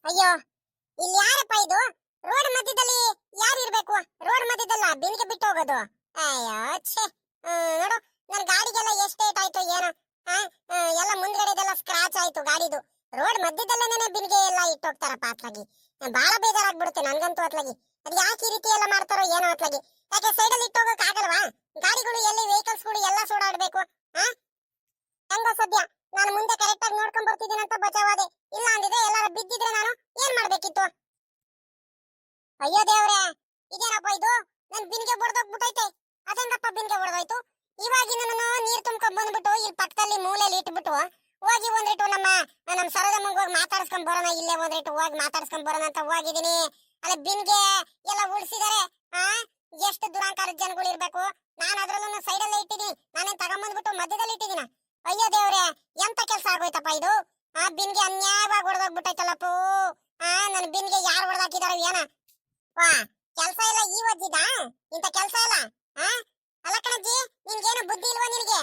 ಅಯ್ಯೋ, ಇಲ್ಲಿ ಯಾರಪ್ಪ ಇದು? ರೋಡ್ ಮಧ್ಯದಲ್ಲಿ ಯಾರು ಇರ್ಬೇಕು? ರೋಡ್ ಮಧ್ಯದಲ್ಲ ಬಿನ್ಗೆ ಬಿಟ್ಟು ಹೋಗೋದು. ಅಯ್ಯೋ ಛೇ, ನೋಡು ನನ್ನ ಗಾಡಿಗೆಲ್ಲ ಎಷ್ಟು ಏಟ್ ಆಯ್ತು ಏನೋ. ಎಲ್ಲ ಮುಂದ್ಗಡೆದೆಲ್ಲ ಸ್ಕ್ರಾಚ್ ಆಯ್ತು ಗಾಡಿದು. ರೋಡ್ ಮಧ್ಯದಲ್ಲೇನೆ ಬಿನ್ಗೆ ಎಲ್ಲ ಇಟ್ಟು ಹೋಗ್ತಾರಪ್ಪ ಅತ್ಲಾಗಿ. ಬಹಳ ಬೇಜಾರಾಗ್ಬಿಡುತ್ತೆ ನನ್ಗಂತೂ ಅತ್ಲಾಗಿ. ಅದು ಯಾಕೆ ಈ ರೀತಿ ಎಲ್ಲ ಮಾಡ್ತಾರೋ ಏನೋ ಅತ್ಲಾಗಿ. ಯಾಕೆ ಸೈಡಲ್ಲಿ ಇಟ್ಟು ಹೋಗಕ್ ಆಗಲ್ವಾ? ಗಾಡಿಗಳು ಎಲ್ಲಿ ವೆಹಿಕಲ್ಸ್ಗಳು ಎಲ್ಲ ಸೋಡಾಡ್ಬೇಕು. ಹೆಂಗೋ ಸದ್ಯ ನಾನು ಮುಂದೆ ಕರೆಕ್ಟ್ ಆಗಿ ನೋಡ್ಕೊಂಡ್ ಬರ್ತಿದ್ದೀನಿ ಅಂತ ಬಚಾವಾದೆ. ಇಲ್ಲ ಅಂದಿದ್ರೆ ಎಲ್ಲಾರು ಬಿದ್ದಿದ್ರೆ ನಾನು ಏನ್ ಮಾಡ್ಬೇಕಿತ್ತು? ಅಯ್ಯೋ ದೇವ್ರೆ, ಇದೇನಪ್ಪ ಇದು? ನನ್ ಬಿನ್ಗೆ ಬಡ್ದೋಗ್ಬಿಟ್ಟೈತೆ. ಅದೆಂಗಪ್ಪ ಬಿನ್ಗೆ ಬಡ್ದೋಯ್ತು? ಇವಾಗಿನ ನಾನು ನೀರ್ ತುಂಬ್ಕೊಂಡ್ ಬಂದ್ಬಿಟ್ಟು ಇಲ್ಲಿ ಪಕ್ಕದಲ್ಲಿ ಮೂಲೆಯಲ್ಲಿ ಇಟ್ಬಿಟ್ಟು ಹೋಗಿ ಒಂದ್ರಿಟ್ಟು ನಮ್ಮ ಸರೋಜಮ್ಮಂಗ್ ಹೋಗಿ ಮಾತಾಡ್ಸ್ಕೊಂಡ್ ಬರೋಣ, ಇಲ್ಲೇ ಒಂದ್ರಿಟ್ಟು ಹೋಗಿ ಮಾತಾಡ್ಸ್ಕೊಂಡ್ ಬರೋಣ ಅಂತ ಹೋಗಿದ್ದೀನಿ. ಅಲ್ಲಿ ಬಿನ್ಗೆ ಎಲ್ಲ ಉಳಿಸಿದಾರೆ. ಎಷ್ಟು ದುರಾಂಕಾರದ ಜನಗಳು ಇರ್ಬೇಕು. ನಾನು ಅದ್ರಲ್ಲೂ ಸೈಡಲ್ಲೇ ಇಟ್ಟಿದ್ದೀನಿ. ನಾನೇನ್ ತಗೊಂಬಂದ್ಬಿಟ್ಟು ಮಧ್ಯದಲ್ಲಿ ಇಟ್ಟಿದ್ದೀನ? ಅಯ್ಯೋ ದೇವ್ರೆ, ಎಂತ ಕೆಲ್ಸ ಆಗೋಯ್ತಪ್ಪ ಇದು? ಬಿನ್ಗೆ ಅನ್ಯಾಯವಾಗಿ ಹೊಡೆದೋಗ್ಬಿಟ್ಟೈತಲ್ಲಪ್ಪೂ. ನನ್ ಬಿನ್ಗೆ ಯಾರು ಹೊಡೆದಾಕಿದಾರ ಏನ? ವಾ, ಕೆಲ್ಸ ಎಲ್ಲ ಈ ಒಜ್ಜಿದ ಇಂತ ಕೆಲ್ಸ ಎಲ್ಲ? ಅಲ್ಲ ಕಣಜ್ಜಿ, ನಿನ್ಗೇನು ಬುದ್ಧಿ ಇಲ್ವಾ ನಿನ್ಗೆ?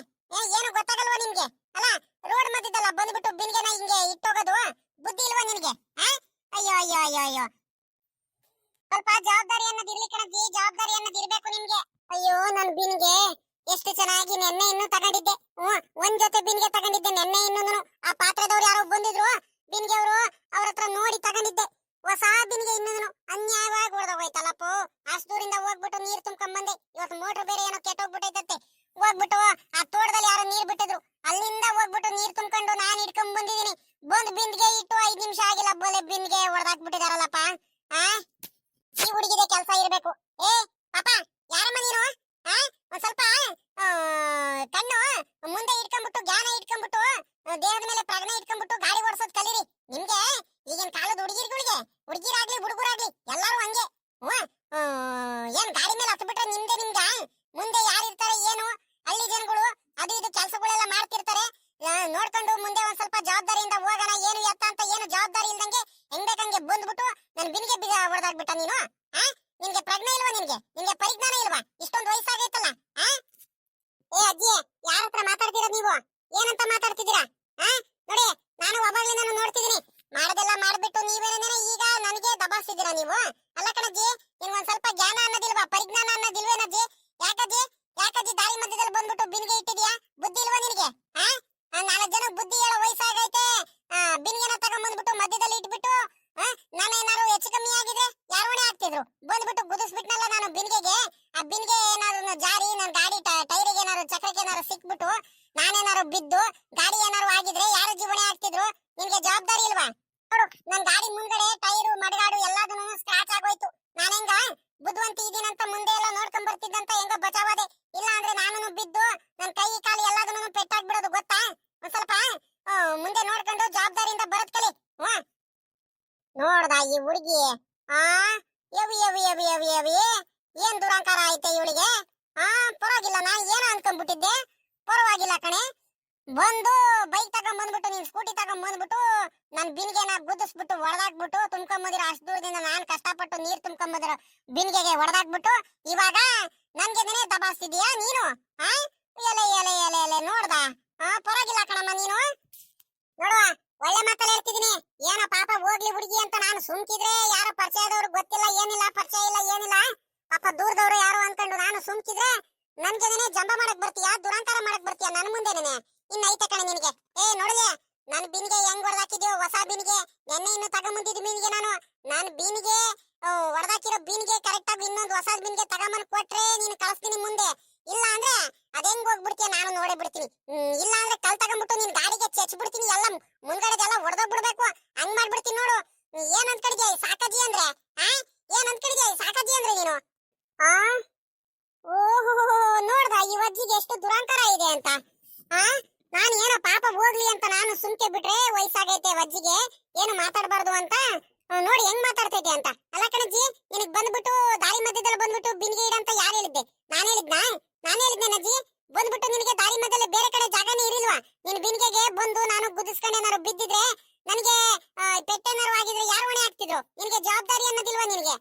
ಏನು ಗೊತ್ತಾಗಲ್ವಾ ನಿನ್ಗೆ? ಅಲ್ಲ, ರೋಡ್ ಮಧ್ಯದಲ್ಲ ಬಂದ್ಬಿಟ್ಟು ಬಿನ್ಗೆನ ಹಿಂಗೆ ಇಟ್ಟೋಗೋದು ಬುದ್ಧಿ ಇಲ್ವಾ ನಿನ್ಗೆ? ಅಯ್ಯೋ ಅಯ್ಯೋ ಅಯ್ಯೋ ಅಯ್ಯೋ, ಸ್ವಲ್ಪ ಜವಾಬ್ದಾರಿ ಅನ್ನೋದಿರ್ಲಿ ಕಣಜ್ಜಿ, ಜವಾಬ್ದಾರಿ ಅನ್ನೋದಿರ್ಬೇಕು ನಿಮ್ಗೆ. ಅಯ್ಯೋ, ನನ್ ಬಿನ್ಗೆ ಎಷ್ಟು ಚೆನ್ನಾಗಿ ನೆನ್ನೆ ಇನ್ನೂ ತಗೊಂಡಿದ್ದೆ. ಒಂದ್ ಜೊತೆ ಬಿನ್ಗೆ ತಗೊಂಡಿದ್ದೆ ನೆನ್ನೆ. ಇನ್ನೊಂದು ಆ ಪಾತ್ರದವ್ರು ಯಾರೋ ಬಂದಿದ್ರು ಬಿನ್ಗೆ ಅವರು, ಅವ್ರ ಹತ್ರ ನೋಡಿ ತಗೊಂಡಿದ್ದೆ ಹೊಸ ಬಿನ್ಗೆ. ಇನ್ನೊಂದು ಅನ್ಯಾಯವಾಗಿ ಹೊಡೆದೋಗೋಯ್ತಲ್ಲಪ್ಪೋ. ಅಷ್ಟು ದೂರಿಂದ ಹೋಗ್ಬಿಟ್ಟು ನೀರ್ ತುಂಬ್ಕೊಂಡ್ ಬಂದೆ. ಇವತ್ತು ಮೋಟ್ರ್ ಬೇರೆ ಏನೋ ಕೆಟ್ಟೋಗ್ಬಿಟ್ಟೈತತ್ತೆ. ಹೋಗ್ಬಿಟ್ಟು ಆ ತೋಟದಲ್ಲಿ ಯಾರೋ ನೀರ್ ಬಿಟ್ಟಿದ್ರು, ಅಲ್ಲಿಂದ ಹೋಗ್ಬಿಟ್ಟು ನೀರ್ ತುಂಬ್ಕೊಂಡು ನಾನ್ ಇಟ್ಕೊಂಡ್ ಬಂದಿದ್ದೀನಿ. ಬಂದ್ ಬಿಂದಿಗೆ ಇಟ್ಟು 5 ನಿಮಿಷ ಆಗಿಲ್ಲ, ಬೋಲೆ ಬಿನ್ಗೆ ಹೊಡೆದಾಕ್ಬಿಟ್ಟಿದಾರಲ್ಲಪ್ಪ. ಈ ಹುಡುಗಿದೆ ಕೆಲ್ಸ ಇರ್ಬೇಕು. ಪಾಪ, ಯಾರಮ್ಮ ನೀನು? ಒಂದ್ ಸ್ವಲ್ಪ ಕಣ್ಣು ಮುಂದೆ ಇಟ್ಕೊಂಡ್ಬಿಟ್ಟು, ಜ್ಞಾನ ಇಟ್ಕೊಂಡ್ಬಿಟ್ಟು, ದೇಹದ ಮೇಲೆ ಪ್ರಜ್ಞೆ ಇಟ್ಕೊಂಡ್ಬಿಟ್ಟು ಗಾಡಿ ಓಡಿಸೋದ್ ಕಲೀರಿ. ನಿಮ್ಗೆ ಈಗಿನ ಕಾಲದ ಹುಡುಗಿರ್ಗಳಿಗೆ, ಹುಡುಗಿರಾಗ್ಲಿ ಹುಡುಗರಾಗ್ಲಿ ಎಲ್ಲಾರು ಹಂಗೆ. ಏನ್ ಗಾಡಿ ಮೇಲೆ ಹತ್ತು ಬಿಟ್ರೆ ನಿಮ್ದೆ ನಿಮ್ಗ ಮುಂದೆ ಯಾರಿರ್ತಾರೆ ಏನು? ಹಳ್ಳಿ ಜನಗಳು ಅದು ಇದು ಕೆಲ್ಸಗಳೆಲ್ಲ ಮಾಡ್ತಿರ್ತಾರೆ. ನೋಡ್ಕೊಂಡು ಮುಂದೆ ಒಂದ್ ಸ್ವಲ್ಪ ಜವಾಬ್ದಾರಿಯಿಂದ ಹೋಗೋಣ. ಏನು ಎತ್ತ ಅಂತ ಏನು ಜವಾಬ್ದಾರಿ ಇಲ್ದಂಗೆ ಹೆಂಗ್ ಬೇಕಂಗೆ ಬಂದ್ಬಿಟ್ಟು ನನ್ ಬಿನ್ಗೆ ಬೀಗ ಹೊಡೆದಾಗ್ಬಿಟ್ಟ ನೀನು. ನಿನ್ಗೆ ಪ್ರಜ್ಞೆ ಇಲ್ವಾ? ನಿನ್ಗೆ ಪರಿಜ್ಞಾನ ಇಲ್ವಾ? ಇಷ್ಟೊಂದು ವಯಸ್ಸಾಗೈತಲ್ಲ. ಅಜ್ಜಿ, ಯಾರ ಹತ್ರ ಮಾತಾಡ್ತೀರಾ ನೀವು? ಏನಂತ ಮಾತಾಡ್ತಿದ್ದೀರಾ? ನೋಡಿ, ನಾನು ಒಬ್ಬಾಗ್ಲಿ ನಾನು ನೋಡ್ತಿದ್ದೀನಿ. ಮಾಡದೆಲ್ಲ ಮಾಡ್ಬಿಟ್ಟು ನೀವೇನೇ ಈಗ ನನಗೆ ದಬಾಯಿಸಿದ್ದೀರಾ ನೀವು. ಅಲ್ಲ ಕಣಜ್ಜಿ, ನಿನ್ಗೊಂದ್ ಸ್ವಲ್ಪ ಜ್ಞಾನ ಅನ್ನೋದಿಲ್ವಾ? ಪರಿಜ್ಞಾನ ಅನ್ನೋದಿಲ್ವೇನಜ್ಜಿ? ಯಾಕಜ್ಜಿ ದಾರಿ ಮಧ್ಯದಲ್ಲಿ ಬಂದ್ಬಿಟ್ಟು ಬಿನ್ಗೆ ಇಟ್ಟಿದ್ಯಾ? ಬುದ್ಧಿ ಇಲ್ವಾ ನಿನಗೆ? 4 ಜನ ಬುದ್ಧಿ ಹೇಳೋ ವಯಸ್ಸಾಗೈತೆ. ಬಿನ್ಗೆನ ತಗೊಂಡ್ಬಂದ್ಬಿಟ್ಟು ಮಧ್ಯದಲ್ಲಿ ಇಟ್ಬಿಟ್ಟು ನಾನೇನಾದ್ರು ಹೆಚ್ಚು ಕಮ್ಮಿ ಆಗಿದ್ರೆ ಯಾರು ಹೊಣೆ ಆಗ್ತಿದ್ರು? ಬಂದ್ಬಿಟ್ಟು ಗುದಿಸ್ಬಿಟ್ನಲ್ಲ ನಾನು ಬಿನ್ಗೆಗೆ. ಆ ಬಿನ್ಗೆ ಏನಾದ್ರು ಜಾರಿ ನನ್ ಗಾಡಿ ಟೈರಿಗೆ ಏನಾದ್ರು ಚಕ್ರಕ್ಕೆ ಏನಾದ್ರು ಸಿಕ್ಬಿಟ್ಟು ನಾನೇನಾದ್ರು ಬಿದ್ದು ಗಾಡಿ ಏನಾದ್ರು ಆಗಿದ್ರೆ ಯಾರು ಜೀವಣೆ ಆಗ್ತಿದ್ರು? ನಿನ್ಗೆ ಜವಾಬ್ದಾರಿ ಇಲ್ವಾ? ನೋಡು, ನನ್ ಗಾಡಿ ಮುಂದ್ಗಡೆ ಟೈರು ಮಡಗಾಡು ಎಲ್ಲದನ್ನು ಸ್ಕ್ರಾಚ್ ಆಗೋಯ್ತು. ನಾನೆಂಗ ಬುದ್ಧಿವಂತಿ ಇದೀನಂತ ಮುಂದೆ ಎಲ್ಲ ನೋಡ್ಕೊಂಡ್ ಬರ್ತಿದ್ದಂತ ಹೆಂಗ ಬಚಾವಾದೆ. ಇಲ್ಲ ಅಂದ್ರೆ ನಾನು ಬಿದ್ದು ನನ್ ಕೈ ಕಾಲು ಎಲ್ಲದನ್ನು ಪೆಟ್ಟಾಗ್ಬಿಡೋದು ಗೊತ್ತಾ? ಒಂದ್ ಸ್ವಲ್ಪ ಮುಂದೆ ನೋಡ್ಕೊಂಡು ಜವಾಬ್ದಾರಿಯಿಂದ ಬರೋದ್ ಕಲಿ. ನೋಡ್ದ ಈ ಹುಡುಗಿ? ಯವಿ ಯವಿ ಯವಿ ಯವಿ ಯವಿ, ಏನ್ ದುರಾಂಕಾರ ಐತೆ ಇವಳಿಗೆ? ಪರವಾಗಿಲ್ಲ, ನಾ ಏನೋ ಅನ್ಕೊಂಡ್ಬಿಟ್ಟಿದ್ದೆ. ಪರವಾಗಿಲ್ಲ ಕಣೆ, ಬಂದು ಬೈಕ್ ತಗೊಂಡ್ಬಂದ್ಬಿಟ್ಟು ನೀನ್ ಸ್ಕೂಟಿ ತಗೊಂಡ್ಬಂದ್ಬಿಟ್ಟು ನನ್ ಬಿನ್ಗೆನ ಗುದ್ದಿಸ್ಬಿಟ್ಟು ಹೊಡೆದಾಕ್ಬಿಟ್ಟು ತುಂಬ್ಕೊಂಬಂದಿರೋ ಅಷ್ಟು ದೂರದಿಂದ ನಾನ್ ಕಷ್ಟಪಟ್ಟು ನೀರ್ ತುಂಬ್ಕೊಂಬಂದಿರೋ ಬಿನ್ಗೆಗೆ ಹೊಡೆದಾಕ್ಬಿಟ್ಟು ಇವಾಗ ನನ್ಗೆನೇ ದಬಾಯಿಸ್ತಿದೀಯಾ ನೀನು? ಎಲೆ ಎಲೆ ಎಲೆ ಎಲೆ, ನೋಡ್ದ? ಪರವಾಗಿಲ್ಲ ಕಣಮ್ಮ ನೀನು. ನೋಡುವ, ಒಳ್ಳೆ ಮಾತಲ್ಲಿ ಹೇಳ್ತಿದೀನಿ. ಏನೋ ಪಾಪ ಹೋಗ್ಲಿ ಹುಡುಗಿ ಅಂತ ನಾನು ಸುಮ್ಕಿದ್ರೆ ಯಾರೋ ಪರಿಚಯದವ್ರು ಗೊತ್ತಿಲ್ಲ ಏನಿಲ್ಲ, ಪರಿಚಯ ಇಲ್ಲ ಏನಿಲ್ಲ, ಪಾಪ ದೂರದವ್ರು ಯಾರು ಅನ್ಕೊಂಡು ನಾನು ಸುಮ್ಕಿದ್ರೆ ನನ್ಗೆನೇ ಜಂಬ ಮಾಡಕ್ ಬರ್ತೀಯಾ? ದುರಾಂಕಾರ ಮಾಡಕ್ ಬರ್ತೀಯಾ ನನ್ ಮುಂದೆನೆ? ಇನ್ನ ಐತೆ ಕಣೆ ನಿನಗೆ. ನೋಡಿದೆ ನನ್ ಬಿನ್ಗೆ ಹೆಂಗ್ ಹೊಡೆದಾಕಿದ್ಯೋ? ಹೊಸ ಬಿನ್ಗೆ ನೆನ್ನೆ ಇನ್ನು ತಗೊಂಬಂದಿದ್ ಬಿನ್ಗೆ ನಾನು ಬೀನಿಗೆ ಹೊಡೆದಾಕಿರೋ ಬೀನಿಗೆ ಕರೆಕ್ಟ್ ಆಗಿ ಇನ್ನೊಂದು ಹೊಸ ಬಿನ್ಗೆ ತಗೊಂಬಂದ್ ಕೊಟ್ರೆ ನೀನು ಕಳಿಸ್ತೀನಿ ಮುಂದೆ. ಇಲ್ಲ ಅಂದ್ರೆ ಅದೆಂಗ್ ಹೋಗ್ಬಿಡ್ತೀಯ ನಾನು ನೋಡೇ ಬಿಡ್ತೀನಿ. ಇಲ್ಲ ಅಂದ್ರೆ ಕಲ್ ತಗೊಂಡ್ಬಿಟ್ಟು ನಿನ್ ಗಾಡಿಗೆ ಚೆಚ್ ಬಿಡ್ತೀನಿ. ಎಲ್ಲ ಮುಂದ್ಗಡೆದೆಲ್ಲ ಹೊಡೆದೋಗ್ಬಿಡ್ಬೇಕು, ಹಂಗ್ ಮಾಡ್ಬಿಡ್ತೀನಿ ನೋಡು. ಏನ್ ಅಂದ್ಕಡಿದ್ಯಾ ಸಾಕಾಜಿ ಅಂದ್ರೆ? ಏನ್ ಅಂದ್ಕಡಿದ್ಯಾ ಸಾಕಾಜಿ ಅಂದ್ರೆ ನೀನು? ಓಹೋ, ನೋಡ್ದ ಈ ಅಜ್ಜಿಗೆ ಎಷ್ಟು ದುರಾಂಕಾರ ಇದೆ ಅಂತ? ನಾನು ಏನೋ ಪಾಪ ಹೋಗ್ಲಿ ಅಂತ ನಾನು ಸುಮ್ಕೆ ಬಿಟ್ರೆ ವಯಸ್ಸಾಗೈತೆ ಅಜ್ಜಿಗೆ ಏನು ಮಾತಾಡಬಾರ್ದು ಅಂತ. ನೋಡಿ ಹೆಂಗ್ ಮಾತಾಡ್ತೈತೆ ಅಂತ. ಅಲ್ಲ ಕಣಜ್ಜಿ, ನಿನಗ್ ಬಂದ್ಬಿಟ್ಟು ದಾರಿ ಮಧ್ಯದಲ್ಲಿ ಬಂದ್ಬಿಟ್ಟು ಬಿನ್ಗೆ ಇಡಂತ ಯಾರು ಹೇಳಿದ್ದೆ? ನಾನು ಹೇಳಿದ್ನೇನಜ್ಜಿ? ಬಂದ್ಬಿಟ್ಟು ನಿನಗೆ ದಾರಿ ಮಧ್ಯದಲ್ಲಿ ಬೇರೆ ಕಡೆ ಜಾಗನೇ ಇರಿಲ್ವಾ? ನಿನ್ ಬಿನ್ಗೆಗೆ ಬಂದು ನಾನು ಗುದಿಸ್ಕೊಂಡೇನಾರು ಬಿದ್ದಿದ್ರೆ ನನಗೆ ಪೆಟ್ಟೇನಾರು ಆಗಿದ್ರೆ ಯಾರು ಹೊಣೆ ಆಗ್ತಿದ್ರು? ನಿನಗೆ ಜವಾಬ್ದಾರಿ ಅನ್ನೋದಿಲ್ವಾ ನಿನಗೆ?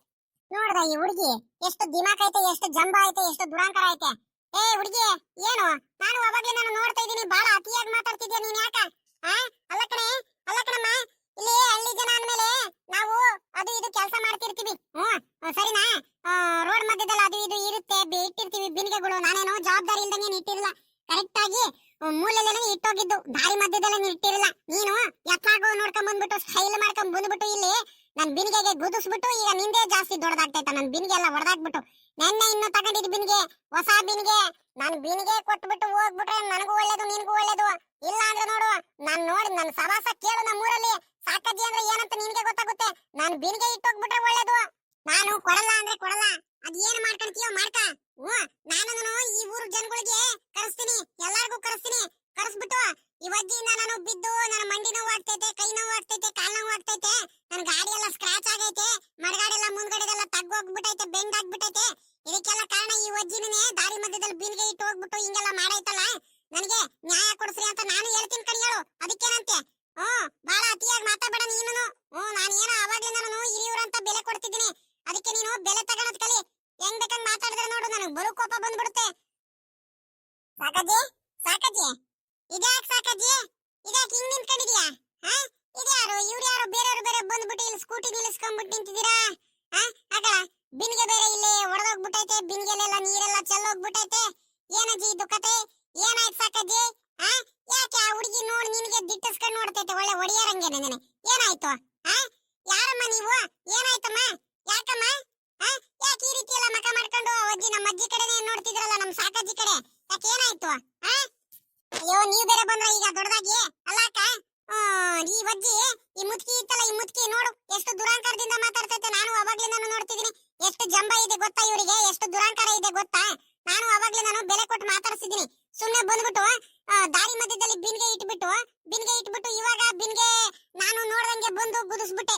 ನೋಡ್ದ ಈ ಹುಡುಗಿ ಎಷ್ಟು ದಿಮಾಕ್ ಐತೆ, ಎಷ್ಟು ಜಂಬ ಐತೆ, ಎಷ್ಟು ದುರಾಂಕಾರ ಐತೆ. ಹುಡುಗಿ, ಏನು ನಾನು ಅವಾಗ್ಲೇ ನಾನು ನೋಡ್ತಾ ಇದೀನಿ, ಬಹಳ ಅತಿಯಾಗಿ ಮಾತಾಡ್ತಿದ್ಯಾ ನೀನ್ ಯಾಕ? ಅಲ್ಲ ಕಣಮ್ಮ, ಇಲ್ಲಿ ಹಳ್ಳಿ ಜನ ಅಂದ್ಮೇಲೆ ನಾವು ಸರಿನಾ? ರೋಡ್ ಮಧ್ಯದಲ್ಲಿ ಅದು ಇದು ಇರುತ್ತೆ, ಇಟ್ಟಿರ್ತೀವಿ ಬಿನ್ಗೆಗಳು. ನಾನೇನೋ ಜವಾಬ್ದಾರಿ ಇಲ್ದಂಗೆ ಇಟ್ಟಿರಲ್ಲ, ಕರೆಕ್ಟ್ ಆಗಿ ಮೂಲೆಯಲ್ಲೇನೆ ಇಟ್ಟೋಗಿದ್ದು, ದಾರಿ ಮಧ್ಯದಲ್ಲೇ ಇಟ್ಟಿರಲ್ಲ. ನೀನು ಎತ್ತಾಗೋ ನೋಡ್ಕೊಂಡ್ ಬಂದ್ಬಿಟ್ಟು ಸ್ಟೈಲ್ ಮಾಡ್ಕೊಂಡ್ ಬಂದ್ಬಿಟ್ಟು ಇಲ್ಲಿ ನನ್ ಬಿನ್ಗೆಗೆ ಗುದಿಸ್ಬಿಟ್ಟು ಈಗ ನಿಂದೇ ಜಾಸ್ತಿ ದೊಡ್ಡದಾಗ್ತೈತ. ನನ್ ಬಿನ್ಗೆ ಎಲ್ಲ ಹೊಡೆದಾಕ್ಬಿಟ್ಟು ನೆನ್ನೆ ಇನ್ನು ತಗೊಂಡಿದ್ ಬಿನ್ಗೆ, ಹೊಸ ಬಿನ್ಗೆ, ನನ್ ಬಿನ್ಗೆ ಕೊಟ್ಬಿಟ್ಟು ಹೋಗ್ಬಿಟ್ರೆ ನನಗೂ ಒಳ್ಳೇದು ನಿನ್ಗೂ ಒಳ್ಳೇದು. ಇಲ್ಲ ಅಂದ್ರೆ ನೋಡು, ನಾನ್ ನೋಡಿ ನನ್ ಸವಾಸ ಕೇಳು ನಮ್ಮೂರಲ್ಲಿ. ಸಾಕಜ್ಜಿ ಅಂದ್ರೆ ಏನಂತ ನಿನ್ಗೆ ಗೊತ್ತಾಗುತ್ತೆ. ನಾನ್ ಬಿನ್ಗೆ ಇಟ್ಟೋಗ್ಬಿಟ್ರೆ ಒಳ್ಳೇದು. ನಾನು ಕೊಡಲ್ಲ ಅಂದ್ರೆ ಕೊಡಲ್ಲ, ಅದ್ ಏನ್ ಮಾಡ್ಕೊಂತೀಯೋ ಮಾಡ್ಕ. ನಾನು ಈ ಊರು ಜನಗಳಿಗೆ ಕರೆಸ್ತೀನಿ, ಎಲ್ಲಾರ್ಗೂ ಕರೆಸ್ತೀನಿ. ಕರೆಸ್ಬಿಟ್ಟು ಇವತ್ತಿಂದ ನಾನು ಬಿದ್ದು ನನ್ನ ಮಂಡಿ ನೋವು ಆಗ್ತೈತೆ, ಕೈ ನೋವು ಆಗ್ತೈತೆ, ಕಾಲ್ ನೋವು ಆಗ್ತೈತೆ, ನನ್ ಗಾಡಿ ಎಲ್ಲ ಸ್ಕ್ರಾಚ್ ಆಗೈತೆ, ಮಡಗಾಡೆಲ್ಲ ಮುಂದ್ಗಡೆದೆಲ್ಲ ತಗ್ಗೋಗ್ಬಿಟ್ಟೈತೆ, ಬೆಂಡ್ ಆಗ್ಬಿಟ್ಟೈತೆ. ಇದಕ್ಕೆಲ್ಲ ಕಾರಣ ಈ ವಜ್ಜಿನೇ. ದಾರಿ ಮಧ್ಯದಲ್ಲಿ ಬಿನ್ಗೆ ಇಟ್ಟು ಹೋಗ್ಬಿಟ್ಟು ಹಿಂಗೆಲ್ಲ ಮಾಡೈತಲ್ಲ, ನನಗೆ ನ್ಯಾಯ ಕೊಡಿಸ್ರಿ ಅಂತ ನಾನು ಹೇಳ್ತೀನಿ ಕಣ್ ಹೇಳು. ಅದಕ್ಕೇನಂತೆ? ಬಾಳ ಅತಿಯಾಗಿ ಮಾತಾಡಬೇಡ ನೀನು. ನಾನು ಏನೋ ಅವಾಗ್ಲಿಂದ ನಾನು ಹಿರಿಯೂರಂತ ಬೆಲೆ ಕೊಡ್ತಿದ್ದೀನಿ, ಅದಕ್ಕೆ ನೀನು ಬೆಲೆ ತಗೊಳೋದ್ ಕಲಿ. ಹೆಂಗ್ ಬೇಕಂಗ್ ಮಾತಾಡಿದ್ರೆ ನೋಡು ನನಗೆ ಬರು ಕೋಪ ಬಂದ್ಬಿಡುತ್ತೆ. ಸಾಕಜ್ಜಿ, ಸಾಕಜ್ಜಿ, ಇದ್ಯಾಕ್ ಸಾಕಜ್ಜಿ, ಇದ್ಯಾಕ್ ಹಿಂಗ್ ನಿಂತ್ಕೊಂಡಿದ್ಯಾ? ಇದ್ಯಾರು ಇವ್ರು? ಯಾರು ಬೇರೆಯವ್ರು ಬೇರೆ ಬಂದ್ಬಿಟ್ಟು ಇಲ್ಲಿ ಸ್ಕೂಟಿ ನಿಲ್ಲಿಸ್ಕೊಂಡ್ಬಿಟ್ಟು ನಿಂತಿದ್ದೀರಾ? ಆಗ ಬಿನ್ಗೆ ಬೇರೆ ಇಲ್ಲಿ ಒಡೆದೋಗ್ಬಿಟ್ಟೈತೆ, ಬಿನ್ಗೆಲೆಲ್ಲ ನೀರೆಲ್ಲ ಚೆಲ್ಲೋಗ್ಬಿಟ್ಟೈತೆ. ಏನಜ್ಜಿ ಇದು ಕತೆ? ಏನಾಯ್ತು ಸಾಕಜ್ಜಿ? ಯಾಕೆ ಆ ಹುಡುಗಿ ನೋಡಿ ನಿನಗೆ ದಿಟ್ಟಿಸ್ಕೊಂಡು ನೋಡ್ತೈತೆ, ಒಳ್ಳೆ ಒಡಿಯಾರಂಗೆ ನೆನೆ. ಏನಾಯ್ತು? ಯಾರಮ್ಮ ನೀವು? ಏನಾಯ್ತಮ್ಮ? ಯಾಕಮ್ಮ? ಯಾಕೆ ಈ ರೀತಿ ಎಲ್ಲ ಮಕ ಮಾಡ್ಕೊಂಡು ಅಜ್ಜಿ ನಮ್ಮ ಅಜ್ಜಿ ಕಡೆನೇ ನೋಡ್ತಿದ್ರಲ್ಲ, ನಮ್ಮ ಸಾಕಜ್ಜಿ ಕಡೆ? ಯಾಕೆ ಏನಾಯ್ತು? ಅಯ್ಯೋ, ನೀವ್ ಬೇರೆ ಬಂದ್ರ ಈಗ ದೊಡ್ಡದಾಗಿ. ಅಲ್ಲ ಅಕ್ಕ, ಈ ಅಜ್ಜಿ ಈ ಮುತ್ಕಿ ಇತ್ತಲ್ಲ, ಈ ಮುತ್ಕಿ ನೋಡು ಎಷ್ಟು ದುರಾಂಕಾರದಿಂದ ಮಾತಾಡ್ತೈತೆ. ನಾನು ಅವಾಗ್ಲಿಂದ ನೋಡ್ತಿದ್ದೀನಿ. ಎಷ್ಟು ಜಂಬ ಇದೆ ಗೊತ್ತಾ ಇವರಿಗೆ, ಎಷ್ಟು ದುರಾಂಕಾರ ಇದೆ ಗೊತ್ತಾ? ನಾನು ಅವಾಗ್ಲೇ ನಾನು ಬೆಲೆ ಕೊಟ್ಟು ಮಾತಾಡ್ಸಿದ್ದೀನಿ. ಸುಮ್ನೆ ಬಂದ್ಬಿಟ್ಟು ದಾರಿ ಮಧ್ಯದಲ್ಲಿ ಬಿನ್ಗೆ ಇಟ್ಬಿಟ್ಟು ಇವಾಗ ಬಿನ್ಗೆ ನಾನು ನೋಡ್ದಂಗೆ ಬಂದು ಗುದಿಸ್ಬಿಟ್ಟೆ.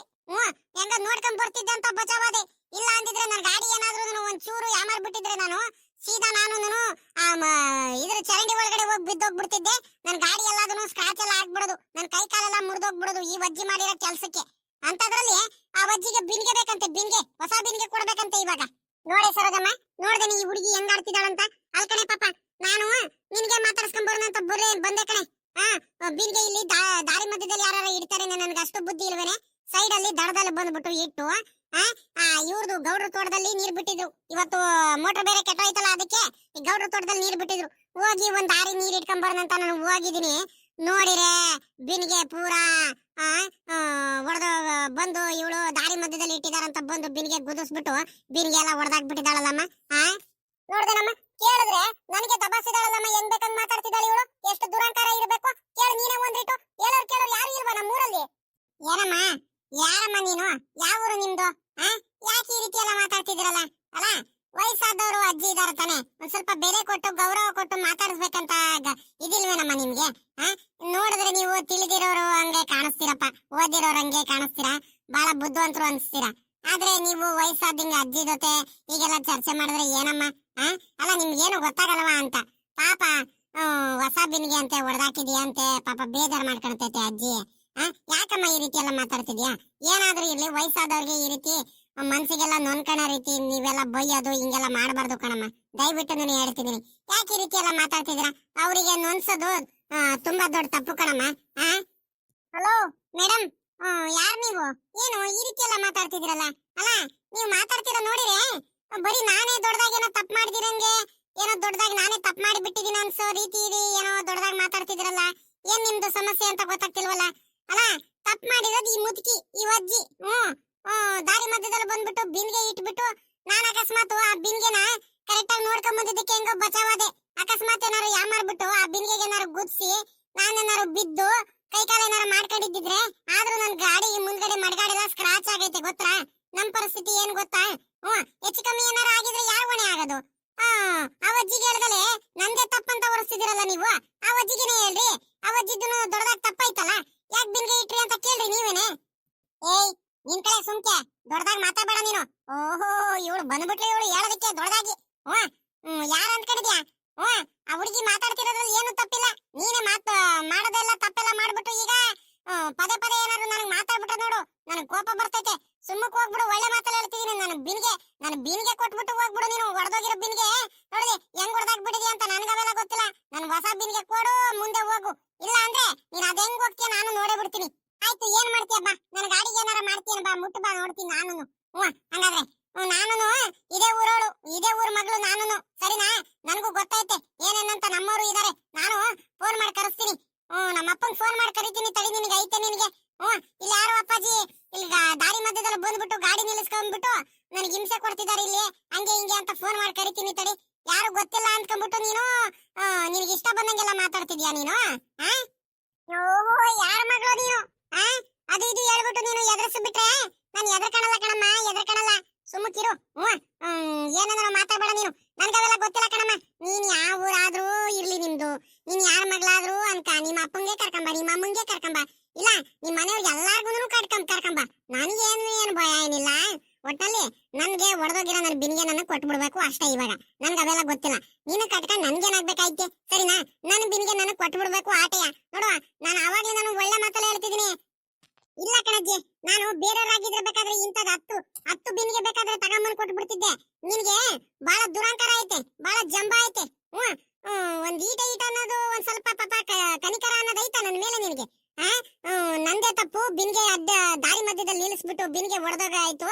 ಹೆಂಗ ನೋಡ್ಕೊಂಡ್ ಬರ್ತಿದ್ದೆ ಅಂತ ಬಚಾವಾದೆ. ಇಲ್ಲ ಅಂದಿದ್ರೆ ನನ್ನ ಗಾಡಿ ಏನಾದ್ರೂ ಒಂದ್ ಚೂರು ಯಾಮಾರ್ಬಿಟ್ಟಿದ್ರೆ ನಾನು ಸೀದಾ ನಾನು ಇದ್ರ ಚರಂಡಿ ಒಳಗಡೆ ಹೋಗಿ ಬಿದ್ದೋಗ್ಬಿಡ್ತಿದ್ದೆ. ನನ್ ಗಾಡಿ ಎಲ್ಲಾದನು ಸ್ಕ್ರಾಚ್ ಎಲ್ಲ ಆಗ್ಬಿಡೋದು, ನನ್ ಕೈ ಕಾಲೆಲ್ಲ ಮುರಿದೋಗ್ಬಿಡೋದು ಈ ವಜ್ಜಿ ಮಾಡಿರೋ ಕೆಲ್ಸಕ್ಕೆ. ಅಂತದ್ರಲ್ಲಿ ಆ ವಜ್ಜಿಗೆ ಬಿನ್ಗೆ ಬೇಕಂತೆ, ಬಿನ್ಗೆ, ಹೊಸ ಬಿನ್ಗೆ ಕೊಡ್ಬೇಕಂತೆ ಇವಾಗ. ನೋಡೆ ಸರೋಜಮ್ಮ, ನೋಡ್ದೆ ಈ ಹುಡುಗಿ ಹೆಂಗ್ ಆಡ್ತಿದ್ದಾಳಂತ. ಅಲ್ಕಣೆ ಪಾಪ, ನಾನು ನಿನ್ಗೆ ಮಾತಾಡ್ಸ್ಕೊಂಡ್ ಬರೋಣಂತ ಬಂದೆ ಕಣೆ. ಬಿನ್ಗೆ ಇಲ್ಲಿ ದಾರಿ ಮಧ್ಯದಲ್ಲಿ ಯಾರು ಇಡ್ತಾರೆ, ನನ್ಗೆ ಅಷ್ಟು ಬುದ್ಧಿ ಇಲ್ವೇನೆ. ಸೈಡ್ ಅಲ್ಲಿ ದಡದಲ್ಲಿ ಬಂದ್ಬಿಟ್ಟು ಇಟ್ಟು ಇವ್ರದು ಗೌಡ್ರ ತೋಟದಲ್ಲಿ ನೀರ್ ಬಿಟ್ಟಿದ್ರು. ಇವತ್ತು ಮೋಟರ್ ಬೇರೆ ಕೆಟ್ಟೋಯ್ತಲ್ಲ, ಅದಕ್ಕೆ ಈ ಗೌಡ್ರ ತೋಟದಲ್ಲಿ ನೀರ್ ಬಿಟ್ಟಿದ್ರು. ಹೋಗಿ ಒಂದ್ ದಾರಿ ನೀರ್ ಇಟ್ಕೊಂಡ್ ಬರೋಣಂತ ನಾನು ಹೋಗಿದ್ದೀನಿ. ನೋಡಿರೆ ಬಿನ್ಗೆ ಪೂರಾ ಒಡೆದು ಬಂದು ಇವಳು ದಾರಿ ಮಧ್ಯದಲ್ಲಿ ಇಟ್ಟಿದಾರಂತ ಬಂದು ಬಿನ್ಗೆ ಗುದಿಸ್ಬಿಟ್ಟು ಬಿನ್ಗೆ ಎಲ್ಲ ಹೊಡೆದಾಕ್ಬಿಟ್ಟಿದ್ದಾಳಲ್ಲಮ್ಮ. ನೋಡ್ದೇನಮ್ಮ, ಕೇಳಿದ್ರೆ ನನಗೆ ದಬಾಸಿದಾಳಲ್ಲಮ್ಮ, ಹೆಂಗ್ ಬೇಕಂಗ್ ಮಾತಾಡ್ತಿದ್ದಾಳೆ ಇವಳು. ಎಷ್ಟು ದುರಂಕಾರ ಇರಬೇಕು ಕೇಳು ನೀನೇ ಒಂದಿಟ್ಟು. ಕೇಳೋರು ಯಾರು ಇಲ್ವಾ ನಮ್ಮೂರಲ್ಲಿ? ಏನಮ್ಮ, ಯಾರಮ್ಮ ನೀನು? ಯಾವ ಊರು ನಿಮ್ದು? ಯಾಕೆ ಈ ರೀತಿ ಎಲ್ಲ ಮಾತಾಡ್ತಿದಿರಲ್ಲ? ಅಲ್ಲ, ವಯಸ್ಸಾದವರು ಅಜ್ಜಿ ಇದಾರ ತಾನೆ, ಒಂದ್ ಸ್ವಲ್ಪ ಬೆಲೆ ಕೊಟ್ಟು ಗೌರವ ಕೊಟ್ಟು ಮಾತಾಡಿಸ್ಬೇಕಂತ ಇದಿಲ್ವೇನಮ್ಮ ನಿಮ್ಗೆ? ನೋಡಿದ್ರೆ ನೀವು ತಿಳಿದಿರೋರು ಹಂಗೆ ಕಾಣಿಸ್ತೀರಪ್ಪ, ಓದಿರೋರು ಹಂಗೆ ಕಾಣಿಸ್ತೀರಾ, ಬಹಳ ಬುದ್ಧಿವಂತರು ಅನ್ಸ್ತೀರಾ. ಆದ್ರೆ ನೀವು ವಯಸ್ಸಾದಂಗೆ ಅಜ್ಜಿ ಜೊತೆ ಈಗೆಲ್ಲ ಚರ್ಚೆ ಮಾಡಿದ್ರೆ ಏನಮ್ಮ? ಅಲ್ಲ, ನಿಮ್ಗೇನು ಗೊತ್ತಾಗಲ್ವಾ ಅಂತ. ಪಾಪ ಹೊಸ ಬಿನ್ಗೆ ಅಂತೆ ಹೊಡೆದಾಕಿದ್ಯಾ ಅಂತೆ, ಪಾಪ ಬೇಜಾರ್ ಮಾಡ್ಕೊಳ್ತೈತೆ ಅಜ್ಜಿ. ಯಾಕಮ್ಮ ಈ ರೀತಿ ಎಲ್ಲ ಮಾತಾಡ್ತಿದ್ಯಾ? ಏನಾದ್ರೂ ಇರ್ಲಿ, ವಯಸ್ಸಾದವ್ರಿಗೆ ಈ ರೀತಿ ಮನ್ಸಿಗೆಲ್ಲ ನೊಂದ್ಕಣೋ ರೀತಿ ನೀವೆಲ್ಲ ಬೈಯೋದು ಹಿಂಗೆಲ್ಲ ಮಾಡಬಾರ್ದು ಕಣಮ್ಮ. ದಯವಿಟ್ಟು ನಾನು ಹೇಳ್ತಿದ್ದೀನಿ, ಯಾಕೆ ಈ ರೀತಿ ಎಲ್ಲ ಮಾತಾಡ್ತಿದ್ದೀರಾ? ಅವರಿಗೆ ನೊನ್ಸೋದು ತುಂಬಾ ದೊಡ್ಡ ತಪ್ಪು ಕಣಮ್ಮ. ಹಲೋ ಮೇಡಮ್, ಯಾರು ನೀವು? ಏನು ಈ ರೀತಿ ಎಲ್ಲ ಮಾತಾಡ್ತಿದ್ದೀರಲ್ಲ? ಅಲ್ಲ, ನೀವು ಮಾತಾಡ್ತೀರ ನೋಡಿರೆ ಬರೀ ನಾನೇ ದೊಡ್ಡದಾಗೇನೋ ತಪ್ಪು ಮಾಡಿದಿರಂಗೆ, ಏನೋ ದೊಡ್ಡದಾಗಿ ನಾನೇ ತಪ್ಪು ಮಾಡಿಬಿಟ್ಟಿದೀನಿ ಅನ್ಸೋ ರೀತಿ ಇದೆ. ಏನೋ ದೊಡ್ಡದಾಗಿ ಮಾತಾಡ್ತಿದ್ದೀರಲ್ಲ, ಏನ್ ನಿಮ್ದು ಸಮಸ್ಯೆ ಅಂತ ಗೊತ್ತಾಗ್ತಿಲ್ವಲ್ಲ? ಅಲ್ಲ, ತಪ್ಪು ಮಾಡಿರೋದು ಈ ಮುದುಕಿ, ಈ ಅಜ್ಜಿ. ದಾರಿ ಮಧ್ಯದಲ್ಲಿ ಬಂದ್ಬಿಟ್ಟು ಬಿನ್ಗೆ ಇಟ್ಬಿಟ್ಟು ನಾನು ಅಕಸ್ಮಾತ್ ಆ ಬಿನ್ಗೆನ ಕರೆಕ್ಟ್ ಆಗಿ ನೋಡ್ಕೊಂಡ್ ಬಂದಿದ್ದಕ್ಕೆ ಹೆಂಗೋ ಬಚಾವಾದೆ. ಅಕಸ್ಮಾತ್ ಏನಾರು ಯಾಮಾರ್ಬಿಟ್ಟು ಆ ಬಿನ್ಗೆಗೆ ಏನಾರು ಗುದ್ಸಿ ನಾನೇನಾರು ಬಿದ್ದು ಕೈ ಕಾಲ ಏನಾರು ಮಾಡ್ಕೊಂಡಿದ್ದಿದ್ರೆ, ಆದ್ರೂ ನನ್ ಗಾಡಿ ಮುಂದ್ಗಡೆ ಮಡ್ಗಾಡೆಲ್ಲ ಸ್ಕ್ರಾಚ್ ಆಗೈತೆ ಗೊತ್ತಾ? ನಮ್ ಪರಿಸ್ಥಿತಿ ಏನ್ ಗೊತ್ತಾ? ಹೆಚ್ಚು ಕಮ್ಮಿ ಏನಾರು ಆಗಿದ್ರೆ ಯಾರು ಹೊಣೆ ಆಗೋದು? ಆ ಅಜ್ಜಿಗೆ ಹೇಳ್ದಲೆ ನಂದೇ ತಪ್ಪಂತ ಹೊರಿಸ್ತಿದಿರಲ್ಲ ನೀವು. ಆ ಅಜ್ಜಿಗೆನೇ ಹೇಳ್ರಿ, ಆ ಅಜ್ಜಿದ್ದು ದೊಡ್ಡದಾಗಿ ತಪ್ಪಾಯ್ತಲ್ಲ, ಯಾಕೆ ಬಿನ್ಗೆ ಇಟ್ರಿ ಅಂತ ಕೇಳ್ರಿ ನೀವೇನೆ. ಏಯ್, ನಿನ್ ಕಡೆ ಸುಮ್ಕೆ ದೊಡ್ಡದಾಗಿ ಮಾತಾಡಬೇಡ ನೀನು. ಓಹೋ, ಇವಳು ಬಂದ್ಬಿಟ್ರೆ ಇವಳು ಹೇಳೋದಕ್ಕೆ ದೊಡ್ಡದಾಗಿ. ಯಾರು ಅಂದ್ಕೊಂಡಿದ್ಯಾ? ಆ ಹುಡುಗಿ ಮಾತಾಡ್ತಿರೋದ್ರಲ್ಲಿ ಏನು ತಪ್ಪಿಲ್ಲ. ನೀನೇ ಮಾಡೋದೆಲ್ಲ ತಪ್ಪೆಲ್ಲ ಮಾಡ್ಬಿಟ್ಟು ಈಗ ಪದೇ ಪದೇ ಏನಾದ್ರು ನನಗೆ ಮಾತಾಡ್ಬಿಟ್ರೆ ನೋಡು, ನನಗೆ ಕೋಪ ಬರ್ತೈತೆ. ಸುಮ್ಮಕ್ ಹೋಗ್ಬಿಡು, ಒಳ್ಳೆ ಮಾತಲ್ಲಿ ಹೇಳ್ತಿದ್ದೀನಿ. ನಾನು ಬಿನ್ಗೆ ಕೊಟ್ಬಿಟ್ಟು ಹೋಗ್ಬಿಡು. ನೀನು ಹೊಡೆದೋಗಿರೋ ಬಿನ್ಗೆ ನೋಡಿ ಹೆಂಗ್ ಹೊಡೆದಾಗ್ಬಿಟ್ಟಿದ್ಯಾ ಅಂತ ನನಗವೆಲ್ಲ ಗೊತ್ತಿಲ್ಲ. ನನ್ ಹೊಸ ಬಿನ್ಗೆ ಕೊಡು, ಮುಂದೆ ಹೋಗು. ಇಲ್ಲ ಅಂದ್ರೆ ನೀನ್ ಅದ್ ಹೆಂಗ್ ಹೋಗ್ತೀಯ ನಾನು ನೋಡೇ ಬಿಡ್ತೀನಿ. ಆಯ್ತು, ಏನ್ ಮಾಡ್ತೀಯ ಬಾ, ನನ್ ಗಾಡಿಗೆ ಏನಾರ ಮಾಡ್ತೀಯ ಬಾ, ಮುಟ್ಟು ಬಾ ನೋಡ್ತೀನಿ ನಾನು. ಹಂಗಾದ್ರೆ ನಾನು ಇದೇ ಊರೋಳು, ಇದೇ ಊರ್ ಮಗಳು ನಾನು, ಸರಿನಾ? ನನಗೂ ಗೊತ್ತೈತೆ ಏನೇನಂತ ನಮ್ಮವರು ಇದಾರೆ. ನಾನು ಫೋನ್ ಮಾಡಿ ಕರೆಸ್ತೀನಿ. ನಮ್ಮ ಅಪ್ಪಂಗ್ ಫೋನ್ ಮಾಡಿ ಕರಿತೀನಿ, ತಡಿ. ನಿನಗೆ ಐತೆ ನಿನಗೆ. ಇಲ್ಲಿ ಯಾರೋ ಅಪ್ಪಾಜಿ ಇಲ್ಲಿ ದಾರಿ ಮಧ್ಯದಲ್ಲಿ ಬಂದ್ಬಿಟ್ಟು ಗಾಡಿ ನಿಲ್ಲಿಸ್ಕೊಂಡ್ಬಿಟ್ಟು ನನಗೆ ಹಿಂಸೆ ಕೊಡ್ತಿದ್ದಾರೆ ಇಲ್ಲಿ, ಹಂಗೆ ಹಿಂಗೆ ಅಂತ ಫೋನ್ ಮಾಡಿ ಕರಿತೀನಿ, ತಡಿ. ಯಾರು ಗೊತ್ತಿಲ್ಲ ಅನ್ಕೊಂಡ್ಬಿಟ್ಟು ನೀನು ನಿನಗೆ ಇಷ್ಟ ಬಂದಂಗೆಲ್ಲ ಮಾತಾಡ್ತಿದ್ಯಾ ನೀನು? ಓಹೋ, ಯಾರ ಮಗಳು ನೀನು? ಅದು ಇದು ಹೇಳ್ಬಿಟ್ಟು ನೀನು ಎದುರಿಸ್ಬಿಟ್ರೆ ನಾನು ಎದ್ರಕಣಲ್ಲ ಕಣಮ್ಮ, ಎದ್ರಕಣಲ್ಲ. ಸುಮ್ಮಕಿರು. ಏನಂದ್ರೆ ಮಾತಾಡ್ಬೇಡ ನೀನು, ನನ್ಗವೆಲ್ಲ ಗೊತ್ತಿಲ್ಲ ಕಣಮ್ಮ. ನೀನ್ ಯಾವ ಊರಾದ್ರೂ ಇರ್ಲಿ ನಿಮ್ದು, ನೀನ್ ಯಾರ ಮಗಳಾದ್ರೂ ಅನ್ಕ, ನಿಮ್ಮ ಅಪ್ಪಂಗೆ ಕರ್ಕೊಂಬ, ನಿಮ್ಮ ಅಮ್ಮಂಗೆ ಕರ್ಕೊಂಬ, ಇಲ್ಲ ನಿಮ್ ಮನೆಯವ್ರಿಗೆ ಎಲ್ಲಾರ್ಗು ಕರ್ಕೊಂಬ. ನನಗೇನು ಏನು ಭಯ ಏನಿಲ್ಲ. ಒಟ್ಟಲ್ಲಿ ನನ್ಗೆ ಒಡೆದೋಗಿರೋ ನನ್ನ ಬಿನ್ಗೆ ನನಗೆ ಕೊಟ್ಬಿಡ್ಬೇಕು ಅಷ್ಟೇ. ಇವಾಗ ನನ್ಗೆ ಅವೆಲ್ಲ ಗೊತ್ತಿಲ್ಲ. ನೀನು ಕಟ್ಕೊಂಡು ನನ್ಗೇನಾಗ್ಬೇಕಾಯ್ತೆ, ಸರಿನಾ? ನನ್ನ ಬಿನ್ಗೆ ನನಗೆ ಕೊಟ್ಬಿಡ್ಬೇಕು ಆಟೆಯ. ನೋಡುವ, ನಾನು ಅವಾಗ್ಲೇ ನಾನು ಒಳ್ಳೆ ಮಾತಲ್ಲ ಹೇಳ್ತಿದ್ದೀನಿ. ಇಲ್ಲ ಕಣಜ್ಜಿ, ನಾನು ಬೇರೆಯವ್ರಾಗಿದ್ರೆ ಬೇಕಾದ್ರೆ ಇಂಥದ್ 10 ಬಿನ್ಗೆ ಬೇಕಾದ್ರೆ ತಗೊಂಬಂದು ಕೊಟ್ಬಿಡ್ತಿದ್ದೆ. ನಿನ್ಗೆ ಬಹಳ ದುರಂಕಾರ ಐತೆ, ಬಹಳ ಜಂಬ ಐತೆ. ಒಂದ್ ಈಟ ಅನ್ನೋದು ಒಂದ್ ಸ್ವಲ್ಪ ಪಾಪ ಕನಿಕರ ಅನ್ನೋದು ಐತ ನನ್ನ ಮೇಲೆ ನಿನಗೆ. ನಂದೇ ತಪ್ಪು. ಬಿನ್ಗೆ ಅಡ್ಡ ದಾರಿ ಮಧ್ಯದಲ್ಲಿ ನಿಲ್ಲಿಸ್ಬಿಟ್ಟು ಬಿನ್ಗೆ ಹೊಡೆದಾಗ ಆಯ್ತು.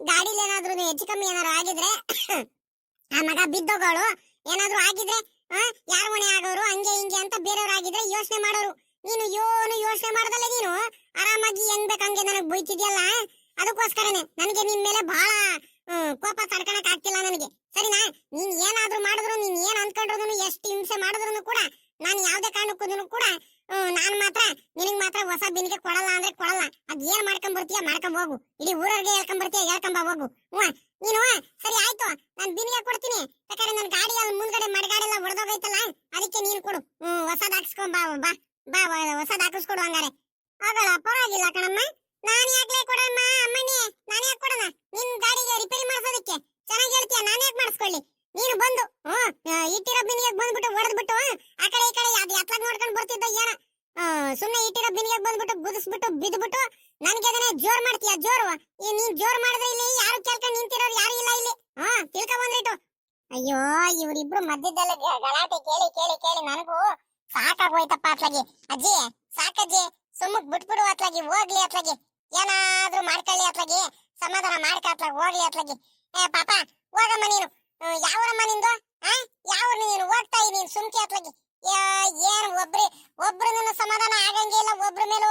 ಗಾಡಿಲಿ ಏನಾದ್ರು ಹೆಚ್ಚು ಕಮ್ಮಿ ಏನಾದ್ರು ಆಗಿದ್ರೆ ಆ ಮಗ ಬಿದ್ದೋಗೋಳು, ಏನಾದ್ರು ಆಗಿದ್ರೆ ಯಾರು ಹೊಣೆ ಆಗೋರು, ಹಂಗೆ ಹಿಂಗೆ ಅಂತ ಬೇರೆಯವ್ರು ಆಗಿದ್ರೆ ಯೋಚನೆ ಮಾಡೋರು. ನೀನು ಏನು ಯೋಚನೆ ಮಾಡ್ದಲ್ಲ, ನೀನು ಆರಾಮಾಗಿ ಹೆಂಗ್ ಬೇಕಂಗೆ ನನಗೆ ಬೈತಿದ್ಯಲ್ಲ. ಅದಕ್ಕೋಸ್ಕರನೇ ನನಗೆ ನಿನ್ ಮೇಲೆ ಬಹಳ ಕೋಪ ತಡ್ಕೊಳಕ್ ಆಗ್ತಿಲ್ಲ ನನಗೆ, ಸರಿನಾ? ನೀನ್ ಏನಾದ್ರೂ ಮಾಡಿದ್ರು, ನೀನ್ ಏನ್ ಅನ್ಕೊಂಡ್ರು, ಎಷ್ಟು ಹಿಂಸೆ ಮಾಡಿದ್ರು ಕೂಡ ನಾನು ಯಾವ್ದೇ ಕಾರಣಕ್ಕೂ ಕೂಡ ನಾನ್ ಮಾತ್ರ ನಿನಗ್ ಮಾತ್ರ ಹೊಸ ಬಿನ್ಗೆ ಕೊಡಲ್ಲ ಅಂದ್ರೆ ಕೊಡಲ್ಲ. ಅದ್ ಏನ್ ಮಾಡ್ಕೊಂಡ್ ಬರ್ತೀಯ ಮಾಡ್ಕೊಂಡ್ ಹೋಗು, ಇಡೀ ಊರವ್ರಿಗೆ ಹೇಳ್ಕೊಂಡ್ ಬರ್ತೀಯ ಹೇಳ್ಕೊಂಬ ಹೋಗು. ನೀನು ಸರಿ ಆಯ್ತು, ನಾನ್ ಬಿನ್ಗೆ ಕೊಡ್ತೀನಿ. ಯಾಕಂದ್ರೆ ನನ್ ಗಾಡಿ ಅಲ್ಲಿ ಮುಂದ್ಗಡೆ ಮಡಗಾಡೆಲ್ಲ ಹೊಡೆದೋಗೈತಲ್ಲ, ಅದಕ್ಕೆ ನೀನ್ ಕೊಡು. ಹೊಸದ್ ಹಾಕ್ಸ್ಕೊಂಡ್ ಬಾ ಬಾ ಹೊಸದ್ ಹಾಕಿಸ್ಕೊಡು ಹಂಗಾರೆ. ಆಗಲ್ಲ, ಪರವಾಗಿಲ್ಲ ಕಣಮ್ಮ. ನಾನ್ ಯಾಕೆ ಕೊಡಮ್ಮ ಅಮ್ಮಣ್ಣಿ, ನಾನ್ ಯಾಕೆ ಕೊಡೋಣ? ನಿನ್ ಗಾಡಿಗೆ ರಿಪೇರಿ ಮಾಡ್ಸೋದಕ್ಕೆ ಚೆನ್ನಾಗಿ ಹೇಳ್ತೀಯ, ನಾನ್ ಯಾಕೆ ಮಾಡಿಸ್ಕೊಳ್ಳಿ? ನೀನು ಬಂದು ಇಟ್ಟಿರೋ ಬಿನ್ಗೆ ಬಂದ್ಬಿಟ್ಟು ಹೊಡೆದ್ಬಿಟ್ಟು ಆ ಕಡೆ ಈ ಕಡೆ ಅದು ಎತ್ಲಾಗ್ ನೋಡ್ಕೊಂಡು ಬರ್ತಿದ್ದ ಏನೋ. ಸುಮ್ನೆ ಇಟ್ಟಿರೋ ಬಿನ್ಗೆ ಬಂದ್ಬಿಟ್ಟು ಗುದಿಸ್ಬಿಟ್ಟು ಬಿದ್ಬಿಟ್ಟು ನನ್ಗೆ ಅದನ್ನೇ ಜೋರ್ ಮಾಡ್ತೀಯ, ಜೋರು. ನೀನ್ ಜೋರ್ ಮಾಡಿದ್ರೆ ಇಲ್ಲಿ ಯಾರು ಕೇಳ್ಕೊಂಡು ನಿಂತಿರೋರು ಯಾರು ಇಲ್ಲ ಇಲ್ಲಿ. ತಿಳ್ಕ ಬಂದ್ಬಿಟ್ಟು. ಅಯ್ಯೋ, ಇವ್ರಿಬ್ರು ಮಧ್ಯದಲ್ಲಿ ಗಲಾಟೆ ಕೇಳಿ ಕೇಳಿ ಕೇಳಿ ನನಗೂ ಸಾಕಾಗೋಯ್ತಪ್ಪ. ಅತ್ಲಾಗಿ ಅಜ್ಜಿ, ಸಾಕಜ್ಜಿ, ಸುಮ್ಮಕ್ ಬಿಟ್ಬಿಡು ಅತ್ಲಾಗಿ, ಹೋಗ್ಲಿ ಅತ್ಲಾಗಿ, ಏನಾದ್ರೂ ಮಾಡ್ಕೊಳ್ಳಿ ಅತ್ಲಾಗಿ, ಸಮಾಧಾನ ಮಾಡ್ಕ ಅತ್ಲಾಗಿ, ಹೋಗ್ಲಿ ಅತ್ಲಾಗಿ. ಪಾಪ ಹೋಗಮ್ಮ ನೀನು. ಯಾವರಮ್ಮ ನಿಂದು? ಯಾವ ನೀನು ಹೋಗ್ತಾ ಇದೀನಿ ಸುಮ್ಕಿ ಅತ್ಲಾಗಿ. ಏನ್ ಒಬ್ರು ಸಮಾಧಾನ ಆಗಂಗೆ ಇಲ್ಲ. ಒಬ್ರ ಮೇಲೆ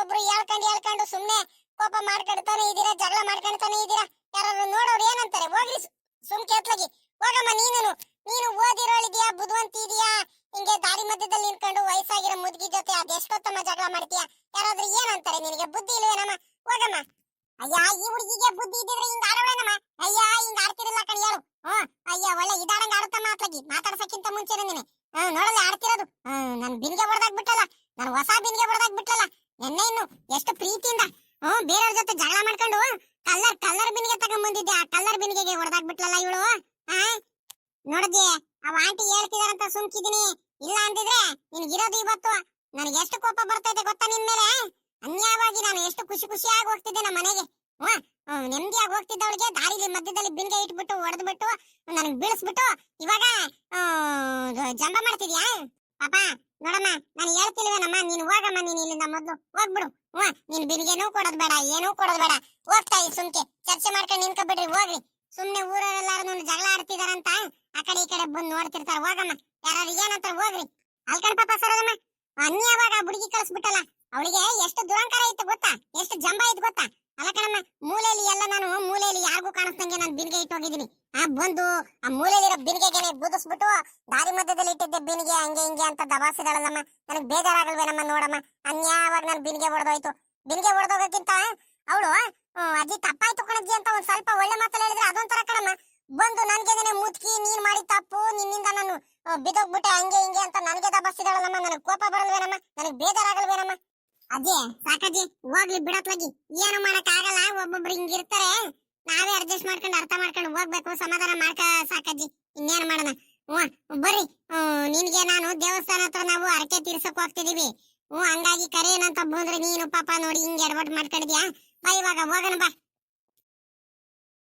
ಒಬ್ರು ಹೇಳ್ಕೊಂಡು ಸುಮ್ನೆ ಕೋಪ ಮಾಡ್ಕೊಳ್ತಾನೆ ಇದೀರಾ, ಜಗಳ ಮಾಡ್ಕೊಳ್ತಾನೆ ಇದೀರಾ. ಯಾರು ನೋಡೋರು ಏನಂತಾರೆ? ಹೋಗ್ಲಿ ಸುಮ್ಕಿ ಅತ್ಲಾಗಿ, ಹೋಗಮ್ಮ ನೀನು ಓದಿರೋಳಿದ್ಯಾ, ಬುದ್ಧಿವಂತಿ ಇದೆಯಾ? ಹಿಂಗೆ ದಾರಿ ಮಧ್ಯದಲ್ಲಿ ನಿಂತ್ಕೊಂಡು ವಯಸ್ಸಾಗಿರೋ ಮುದುಗಿ ಜೊತೆ ಅದೆಷ್ಟೊತ್ತಮ್ಮ ಜಗಳ ಮಾಡ್ತೀಯಾ? ಯಾರಾದ್ರೂ ಏನಂತಾರೆ ನಿನಗೆ? ಬುದ್ಧಿ ಇಲ್ವೇನಮ್ಮ? ಹೋಗಮ್ಮ. ಅಯ್ಯ, ಈ ಹುಡುಗಿಗೆ ಬುದ್ಧಿ ಇದ್ದಿದ್ರೆ ಹಿಂಗ ಆಡೋಳೇನಮ್ಮ? ಅಯ್ಯ, ಹಿಂಗ ಆಡ್ತಿರಲ್ಲ ಕಣ್ ಹೇಳು. ಅಯ್ಯ, ಒಳ್ಳೆ ಇದಾಡಂಗ ಆಡುತ್ತಮ್ಮ ಅತ್ಲಾಗಿ, ಮಾತಾಡ್ಸಕ್ಕಿಂತ ಮುಂಚೆ ನೀನೆ ನೋಡಲ್ಲ ಆಡ್ತಿರೋದು. ನನ್ ಬಿನ್ಗೆ ಹೊಡೆದಾಗ್ಬಿಟ್ಟಲ್ಲ, ನನ್ ಹೊಸ ಬಿನ್ಗೆ ಹೊಡೆದಾಗ್ಬಿಟ್ಟಲ್ಲ. ಎಣ್ಣೆ ಇನ್ನು ಎಷ್ಟು ಪ್ರೀತಿಯಿಂದ ಬೇರೆಯವ್ರ ಜೊತೆ ಜಗಳ ಮಾಡ್ಕೊಂಡು ಕಲ್ಲರ್ ಬಿನ್ಗೆ ತಗೊಂಡ್ಬಂದಿದ್ದೆ, ಆ ಕಲ್ಲರ್ ಬಿನ್ಗೆ ಹೊಡೆದಾಗ್ಬಿಟ್ಲಲ್ಲ ಇವಳು. ನೋಡಿದ್ಯೆ, ಅವ ಆಂಟಿ ಹೇಳ್ತಿದಾರಂತ ಸುಮ್ಕಿದೀನಿ. ಇಲ್ಲ ಅಂದಿದ್ರೆ ನಿನ್ಗಿರೋದು ಇವತ್ತು. ನನಗೆ ಎಷ್ಟು ಕೋಪ ಬರ್ತೈತೆ ಗೊತ್ತಾ ನಿನ್ ಮೇಲೆ? ಅನ್ಯಾಯವಾಗಿ ನಾನು ಎಷ್ಟು ಖುಷಿಯಾಗಿ ಹೋಗ್ತಿದ್ದೆ ನಮ್ಮ ಮನೆಗೆ. ನೆಮ್ಮದಿಯಾಗಿ ಹೋಗ್ತಿದ್ದವಳಿಗೆ ದಾರಿಲಿ ಮಧ್ಯದಲ್ಲಿ ಬಿನ್ಗೆ ಇಟ್ಬಿಟ್ಟು ಹೊಡೆದ್ಬಿಟ್ಟು ನನಗ್ ಬೀಳಿಸ್ಬಿಟ್ಟು ಇವಾಗ ಜಂಬ ಮಾಡ್ತಿದ್ಯಾ? ಪಾಪ ನೋಡಮ್ಮ, ನಾನು ಹೇಳ್ತಿಲ್ವೇನಮ್ಮ, ನೀನು ಹೋಗಮ್ಮ, ನೀನ್ ಇಲ್ಲಿಂದ ಮೊದ್ಲು ಹೋಗ್ಬಿಡು. ನೀನ್ ಬಿನ್ಗೆನೂ ಕೊಡೋದ್ ಬೇಡ, ಏನೂ ಕೊಡೋದ್ ಬೇಡ. ಹೋಗ್ತಾ ಈ ಸುಮ್ಕೆ ಚರ್ಚೆ ಮಾಡ್ಕೊಂಡು ನಿನ್ಕೊಬಿಡ್ರಿ, ಹೋಗ್ರಿ. ಸುಮ್ನೆ ಊರಲ್ಲೆಲ್ಲಾರು ಜಗಳ ಆಡ್ತಿದಾರಂತ ಆ ಕಡೆ ಈ ಕಡೆ ಬಂದು ನೋಡ್ತಿರ್ತಾರ. ಹೋಗಮ್ಮ, ಯಾರು ಏನಂತ ಹೋಗ್ರಿ. ಅಲ್ಕಣ್ ಪಾಪ ಸರೋದಮ್ಮ, ಅನ್ಯವಾಗ ಬುಡುಗಿ ಕಳಿಸ್ಬಿಟ್ಟಲ್ಲ, ಅವಳಿಗೆ ಎಷ್ಟು ದುರಂಕಾರ ಇತ್ತು ಗೊತ್ತಾ, ಎಷ್ಟು ಜಂಬ ಇತ್ತು ಗೊತ್ತಾ? ಅಲ್ಲ ಕಣಮ್ಮ, ಮೂಲೆಯಲ್ಲಿ ಎಲ್ಲ ನಾನು ಮೂಲೆಯಲ್ಲಿ ಯಾರಿಗೂ ಕಾಣಿಸ್ದಂಗೆ ನಾನು ಬಿನ್ಗೆ ಇಟ್ಟು ಹೋಗಿದ್ದೀನಿ. ಬಂದು ಆ ಮೂಲೆಯಲ್ಲಿರೋ ಬಿನ್ಗೆಗೆನೆ ಬೂದಿಸ್ಬಿಟ್ಟು ದಾರಿ ಮಧ್ಯದಲ್ಲಿ ಇಟ್ಟಿದ್ದೆ ಬಿನ್ಗೆ, ಹಂಗೆ ಹಿಂಗೆ ಅಂತ ದಬಾಸಿದಾಳಲ್ಲಮ್ಮ. ನನಗ್ ಬೇಜಾರಾಗಲ್ವೇನಮ್ಮ? ನೋಡಮ್ಮ, ಅನ್ಯಾವಾಗ ನಾನು ಬಿನ್ಗೆ ಹೊಡೆದೋಯ್ತು. ಬಿನ್ಗೆ ಹೊಡೆದೋಗಕ್ಕಿಂತ ಅವಳು ಅಜ್ಜಿ ತಪ್ಪಾಯ್ತು ಕಣಜ್ಜಿ ಅಂತ ಒಂದ್ ಸ್ವಲ್ಪ ಒಳ್ಳೆ ಮಾತಲ್ಲಿ ಹೇಳಿದ್ರೆ ಅದೊಂಥರ ಕಣಮ್ಮ. ಬಂದು ನನ್ಗೆನೆ ಮುತ್ಕಿ ನೀನ್ ಮಾಡಿ ತಪ್ಪು, ನಿನ್ನಿಂದ ನಾನು ಬಿದೋಗ್ಬಿಟ್ಟೆ, ಹಂಗೆ ಹಿಂಗೆ ಅಂತ ನನಗೆ ದಬಾಸಿದಾಳಲ್ಲಮ್ಮ. ನನಗ್ ಕೋಪ ಬರಲ್ವೇನಮ್ಮ? ನನಗ್ ಬೇಜಾರಾಗಲ್ವೇನಮ್ಮ? ಅಜ್ಜಿ, ಸಾಕಜ್ಜಿ, ಹೋಗ್ಲಿ ಬಿಡತ್ಲಾಗಿ, ಏನು ಮಾಡಕ್ ಆಗಲ್ಲ. ಒಬ್ಬೊಬ್ರು ಹಿಂಗಿರ್ತಾರೆ, ನಾವೇ ಅಡ್ಜಸ್ಟ್ ಮಾಡ್ಕೊಂಡು ಅರ್ಥ ಮಾಡ್ಕೊಂಡು ಹೋಗ್ಬೇಕು. ಸಮಾಧಾನ ಮಾಡ್ಕ ಸಾಕಜ್ಜಿ, ಇನ್ನೇನ್ ಮಾಡೋಣ. ಬರ್ರಿ, ನಿನ್ಗೆ ನಾನು ದೇವಸ್ಥಾನ ಹತ್ರ ನಾವು ಅರಕೆ ತೀರ್ಸಕ್ ಹೋಗ್ತಿದೀವಿ. ಹಂಗಾಗಿ ಕರೆ ಏನಂತ ಬಂದ್ರೆ ನೀನು ಪಾಪ ನೋಡಿ ಹಿಂಗೆ ಎಡವಟ್ ಮಾಡ್ಕೊಂಡಿದ್ಯಾ. ಬಾ, ಇವಾಗ ಹೋಗೋಣ ಬಾ.